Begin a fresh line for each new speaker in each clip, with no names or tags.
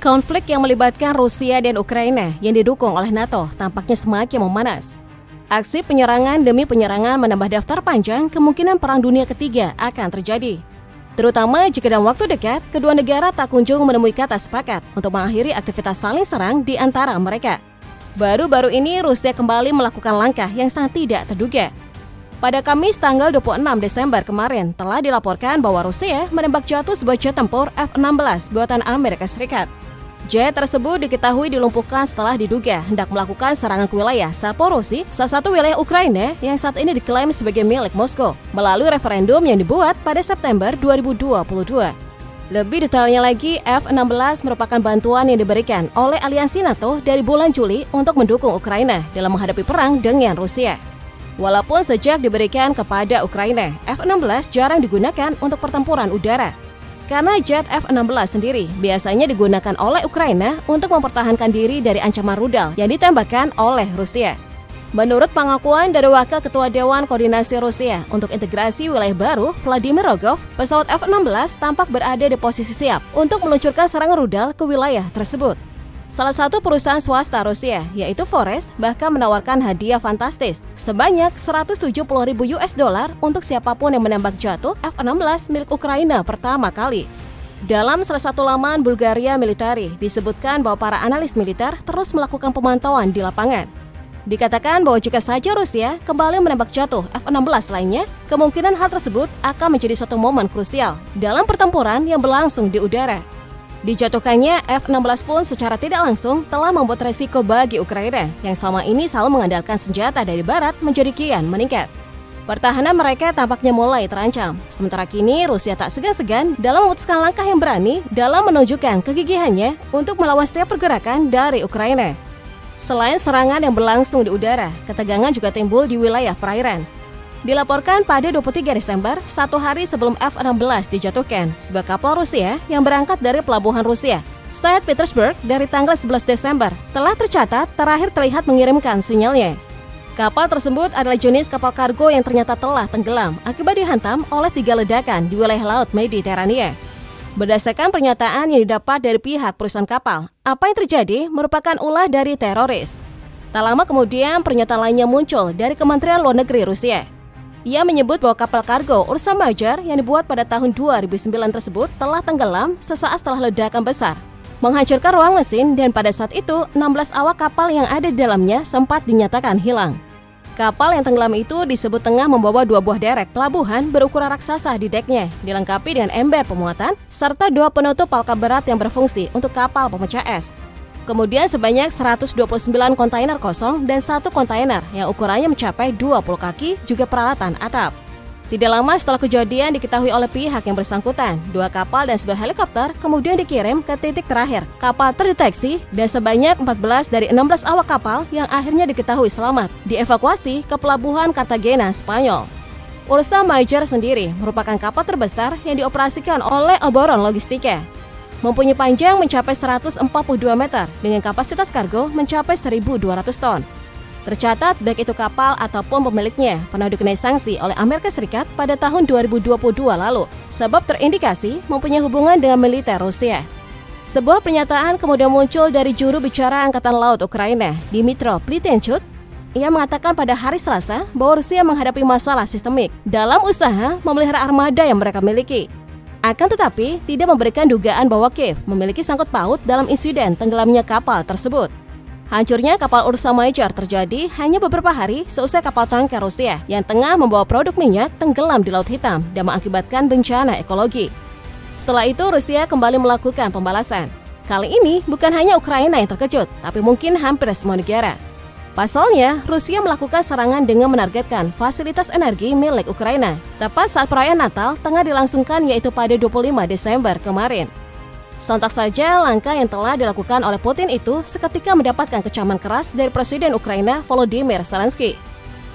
Konflik yang melibatkan Rusia dan Ukraina yang didukung oleh NATO tampaknya semakin memanas. Aksi penyerangan demi penyerangan menambah daftar panjang kemungkinan Perang Dunia Ketiga akan terjadi. Terutama jika dalam waktu dekat, kedua negara tak kunjung menemui kata sepakat untuk mengakhiri aktivitas saling serang di antara mereka. Baru-baru ini Rusia kembali melakukan langkah yang sangat tidak terduga. Pada Kamis tanggal 26 Desember kemarin telah dilaporkan bahwa Rusia menembak jatuh sebuah jet tempur F-16 buatan Amerika Serikat. Jet tersebut diketahui dilumpuhkan setelah diduga hendak melakukan serangan ke wilayah Zaporozhye, salah satu wilayah Ukraina yang saat ini diklaim sebagai milik Moskow, melalui referendum yang dibuat pada September 2022. Lebih detailnya lagi, F-16 merupakan bantuan yang diberikan oleh aliansi NATO dari bulan Juli untuk mendukung Ukraina dalam menghadapi perang dengan Rusia. Walaupun sejak diberikan kepada Ukraina, F-16 jarang digunakan untuk pertempuran udara. Karena jet F-16 sendiri biasanya digunakan oleh Ukraina untuk mempertahankan diri dari ancaman rudal yang ditembakkan oleh Rusia. Menurut pengakuan dari Wakil Ketua Dewan Koordinasi Rusia untuk Integrasi Wilayah Baru, Vladimir Rogov, pesawat F-16 tampak berada di posisi siap untuk meluncurkan serangan rudal ke wilayah tersebut. Salah satu perusahaan swasta Rusia, yaitu Forest, bahkan menawarkan hadiah fantastis sebanyak $170.000 untuk siapapun yang menembak jatuh F-16 milik Ukraina pertama kali. Dalam salah satu laman Bulgaria Military, disebutkan bahwa para analis militer terus melakukan pemantauan di lapangan. Dikatakan bahwa jika saja Rusia kembali menembak jatuh F-16 lainnya, kemungkinan hal tersebut akan menjadi suatu momen krusial dalam pertempuran yang berlangsung di udara. Dijatuhkannya F-16 pun secara tidak langsung telah membuat resiko bagi Ukraina yang selama ini selalu mengandalkan senjata dari Barat menjadi kian meningkat. Pertahanan mereka tampaknya mulai terancam, sementara kini Rusia tak segan-segan dalam memutuskan langkah yang berani dalam menunjukkan kegigihannya untuk melawan setiap pergerakan dari Ukraina. Selain serangan yang berlangsung di udara, ketegangan juga timbul di wilayah perairan. Dilaporkan pada 23 Desember, satu hari sebelum F-16 dijatuhkan, sebuah kapal Rusia yang berangkat dari pelabuhan Rusia, St. Petersburg dari tanggal 11 Desember, telah tercatat terakhir terlihat mengirimkan sinyalnya. Kapal tersebut adalah jenis kapal kargo yang ternyata telah tenggelam akibat dihantam oleh 3 ledakan di wilayah Laut Mediterania. Berdasarkan pernyataan yang didapat dari pihak perusahaan kapal, apa yang terjadi merupakan ulah dari teroris. Tak lama kemudian, pernyataan lainnya muncul dari Kementerian Luar Negeri Rusia. Ia menyebut bahwa kapal kargo Ursa Major yang dibuat pada tahun 2009 tersebut telah tenggelam sesaat setelah ledakan besar, menghancurkan ruang mesin, dan pada saat itu 16 awak kapal yang ada di dalamnya sempat dinyatakan hilang. Kapal yang tenggelam itu disebut tengah membawa 2 buah derek pelabuhan berukuran raksasa di deknya, dilengkapi dengan ember pemuatan serta 2 penutup palka berat yang berfungsi untuk kapal pemecah es. Kemudian sebanyak 129 kontainer kosong dan 1 kontainer yang ukurannya mencapai 20 kaki juga peralatan atap. Tidak lama setelah kejadian diketahui oleh pihak yang bersangkutan, 2 kapal dan sebuah helikopter kemudian dikirim ke titik terakhir. Kapal terdeteksi dan sebanyak 14 dari 16 awak kapal yang akhirnya diketahui selamat dievakuasi ke pelabuhan Cartagena, Spanyol. Ursa Major sendiri merupakan kapal terbesar yang dioperasikan oleh Oboron Logistika. Mempunyai panjang mencapai 142 meter dengan kapasitas kargo mencapai 1.200 ton. Tercatat baik itu kapal ataupun pemiliknya pernah dikenai sanksi oleh Amerika Serikat pada tahun 2022 lalu, sebab terindikasi mempunyai hubungan dengan militer Rusia. Sebuah pernyataan kemudian muncul dari juru bicara Angkatan Laut Ukraina, Dmytro Plitenchuk. Ia mengatakan pada hari Selasa bahwa Rusia menghadapi masalah sistemik dalam usaha memelihara armada yang mereka miliki. Akan tetapi, tidak memberikan dugaan bahwa Kiev memiliki sangkut paut dalam insiden tenggelamnya kapal tersebut. Hancurnya kapal Ursa Major terjadi hanya beberapa hari seusai kapal tanker Rusia yang tengah membawa produk minyak tenggelam di Laut Hitam dan mengakibatkan bencana ekologi. Setelah itu, Rusia kembali melakukan pembalasan. Kali ini, bukan hanya Ukraina yang terkejut, tapi mungkin hampir semua negara. Pasalnya, Rusia melakukan serangan dengan menargetkan fasilitas energi milik Ukraina, tepat saat perayaan Natal tengah dilangsungkan, yaitu pada 25 Desember kemarin. Sontak saja langkah yang telah dilakukan oleh Putin itu seketika mendapatkan kecaman keras dari Presiden Ukraina Volodymyr Zelensky.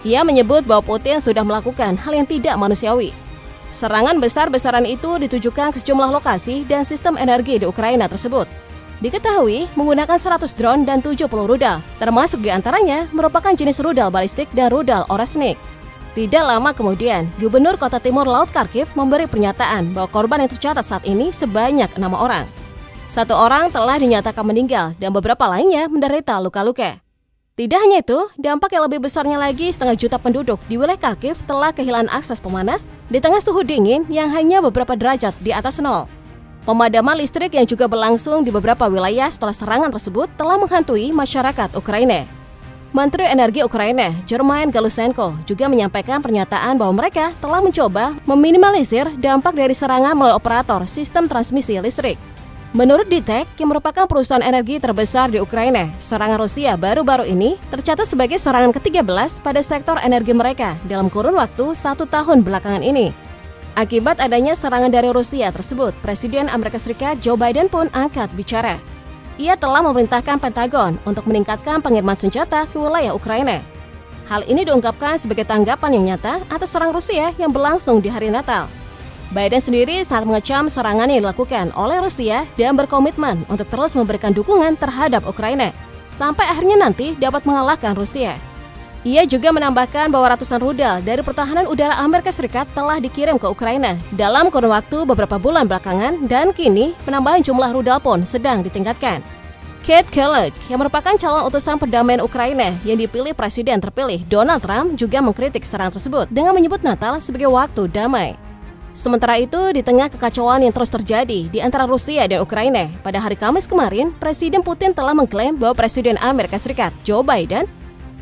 Ia menyebut bahwa Putin sudah melakukan hal yang tidak manusiawi. Serangan besar-besaran itu ditujukan ke sejumlah lokasi dan sistem energi di Ukraina tersebut. Diketahui menggunakan 100 drone dan 70 rudal, termasuk diantaranya merupakan jenis rudal balistik dan rudal Oresnik. Tidak lama kemudian, Gubernur Kota Timur Laut Kharkiv memberi pernyataan bahwa korban yang tercatat saat ini sebanyak 6 orang. 1 orang telah dinyatakan meninggal dan beberapa lainnya menderita luka-luka. Tidak hanya itu, dampak yang lebih besarnya lagi, 1,5 juta penduduk di wilayah Kharkiv telah kehilangan akses pemanas di tengah suhu dingin yang hanya beberapa derajat di atas nol. Pemadaman listrik yang juga berlangsung di beberapa wilayah setelah serangan tersebut telah menghantui masyarakat Ukraina. Menteri Energi Ukraina, German Galusenko, juga menyampaikan pernyataan bahwa mereka telah mencoba meminimalisir dampak dari serangan melalui operator sistem transmisi listrik. Menurut DTEK, yang merupakan perusahaan energi terbesar di Ukraina, serangan Rusia baru-baru ini tercatat sebagai serangan ke-13 pada sektor energi mereka dalam kurun waktu 1 tahun belakangan ini. Akibat adanya serangan dari Rusia tersebut, Presiden Amerika Serikat Joe Biden pun angkat bicara. Ia telah memerintahkan Pentagon untuk meningkatkan pengiriman senjata ke wilayah Ukraina. Hal ini diungkapkan sebagai tanggapan yang nyata atas serangan Rusia yang berlangsung di hari Natal. Biden sendiri sangat mengecam serangan yang dilakukan oleh Rusia dan berkomitmen untuk terus memberikan dukungan terhadap Ukraina sampai akhirnya nanti dapat mengalahkan Rusia. Ia juga menambahkan bahwa ratusan rudal dari pertahanan udara Amerika Serikat telah dikirim ke Ukraina dalam kurun waktu beberapa bulan belakangan dan kini penambahan jumlah rudal pun sedang ditingkatkan. Keith Kellogg, yang merupakan calon utusan perdamaian Ukraina yang dipilih Presiden terpilih Donald Trump, juga mengkritik serangan tersebut dengan menyebut Natal sebagai waktu damai. Sementara itu, di tengah kekacauan yang terus terjadi di antara Rusia dan Ukraina, pada hari Kamis kemarin, Presiden Putin telah mengklaim bahwa Presiden Amerika Serikat, Joe Biden,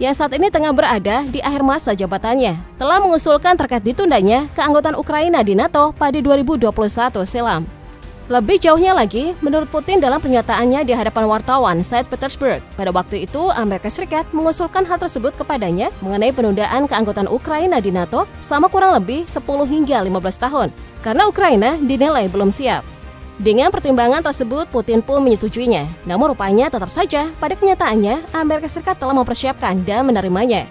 yang saat ini tengah berada di akhir masa jabatannya, telah mengusulkan terkait ditundanya keanggotaan Ukraina di NATO pada 2021 silam. Lebih jauhnya lagi, menurut Putin dalam pernyataannya di hadapan wartawan St. Petersburg, pada waktu itu Amerika Serikat mengusulkan hal tersebut kepadanya mengenai penundaan keanggotaan Ukraina di NATO selama kurang lebih 10 hingga 15 tahun, karena Ukraina dinilai belum siap. Dengan pertimbangan tersebut, Putin pun menyetujuinya, namun rupanya tetap saja pada kenyataannya Amerika Serikat telah mempersiapkan dan menerimanya.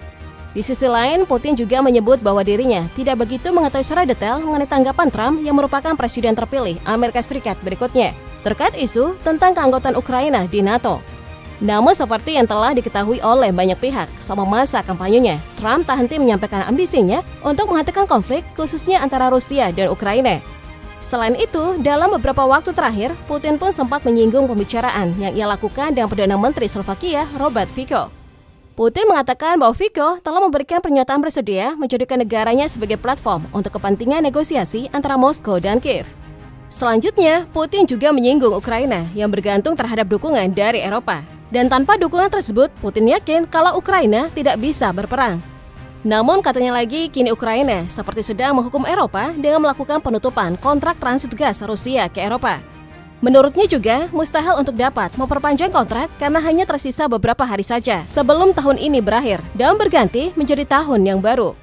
Di sisi lain, Putin juga menyebut bahwa dirinya tidak begitu mengetahui secara detail mengenai tanggapan Trump yang merupakan presiden terpilih Amerika Serikat berikutnya terkait isu tentang keanggotaan Ukraina di NATO. Namun seperti yang telah diketahui oleh banyak pihak selama masa kampanyenya, Trump tak henti menyampaikan ambisinya untuk menghentikan konflik khususnya antara Rusia dan Ukraina. Selain itu, dalam beberapa waktu terakhir, Putin pun sempat menyinggung pembicaraan yang ia lakukan dengan Perdana Menteri Slovakia, Robert Fico. Putin mengatakan bahwa Fico telah memberikan pernyataan bersedia menjadikan negaranya sebagai platform untuk kepentingan negosiasi antara Moskow dan Kiev. Selanjutnya, Putin juga menyinggung Ukraina yang bergantung terhadap dukungan dari Eropa. Dan tanpa dukungan tersebut, Putin yakin kalau Ukraina tidak bisa berperang. Namun katanya lagi, kini Ukraina seperti sedang menghukum Eropa dengan melakukan penutupan kontrak transit gas Rusia ke Eropa. Menurutnya juga, mustahil untuk dapat memperpanjang kontrak karena hanya tersisa beberapa hari saja sebelum tahun ini berakhir dan berganti menjadi tahun yang baru.